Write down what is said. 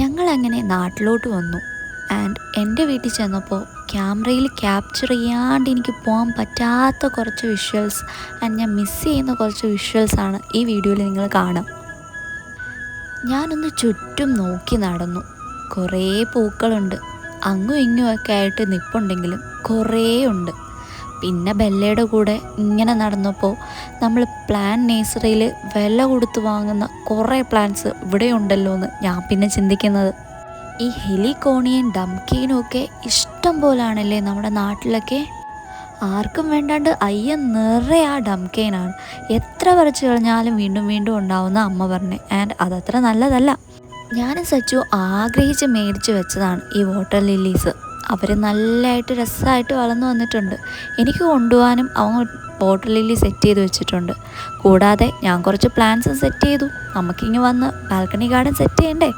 ഞങ്ങളങ്ങനെ നാട്ടിലോട്ട് വന്നു. ആൻഡ് എൻ്റെ വീട്ടിൽ ചെന്നപ്പോൾ ക്യാമറയിൽ ക്യാപ്ചർ ചെയ്യാണ്ട് എനിക്ക് പോകാൻ പറ്റാത്ത കുറച്ച് വിഷ്വൽസ് ആൻഡ് ഞാൻ മിസ് ചെയ്യുന്ന കുറച്ച് വിഷ്വൽസാണ് ഈ വീഡിയോയിൽ നിങ്ങൾ കാണാം. ഞാനൊന്ന് ചുറ്റും നോക്കി നടന്നു. കുറേ പൂക്കളുണ്ട്, അങ്ങും ഇങ്ങും ഒക്കെ ആയിട്ട് നിൽപ്പുണ്ടെങ്കിലും കുറേ ഉണ്ട്. പിന്നെ ബെല്ലയുടെ കൂടെ ഇങ്ങനെ നടന്നപ്പോൾ നമ്മൾ പ്ലാൻ നേഴ്സറിയിൽ വില കൊടുത്ത് വാങ്ങുന്ന കുറേ പ്ലാന്റ്സ് ഇവിടെ ഉണ്ടല്ലോ എന്ന് ഞാൻ പിന്നെ ചിന്തിക്കുന്നത്. ഈ ഹെലികോണിയൻ ഡംകെയിനും ഒക്കെ ഇഷ്ടം പോലാണല്ലേ നമ്മുടെ നാട്ടിലൊക്കെ. ആർക്കും വേണ്ടാണ്ട് അയ്യ നിറയെ ആ ഡംകെയിനാണ്. എത്ര പറിച്ചു കളഞ്ഞാലും വീണ്ടും വീണ്ടും ഉണ്ടാവുന്ന അമ്മ പറഞ്ഞേ. ആൻഡ് അതത്ര നല്ലതല്ല. ഞാനും സച്ചു ആഗ്രഹിച്ച് മേടിച്ച് വെച്ചതാണ് ഈ വാട്ടർ ലില്ലീസ്. അവർ നല്ലതായിട്ട് രസമായിട്ട് വളർന്നു വന്നിട്ടുണ്ട്. എനിക്ക് കൊണ്ടുപോകാനും അവൻ വാട്ടർ ലില്ലി സെറ്റ് ചെയ്ത് വെച്ചിട്ടുണ്ട്. കൂടാതെ ഞാൻ കുറച്ച് പ്ലാന്റ്സും സെറ്റ് ചെയ്തു. നമുക്കിങ്ങ് വന്ന് ബാൽക്കണി ഗാർഡൻ സെറ്റ് ചെയ്യണ്ടേ.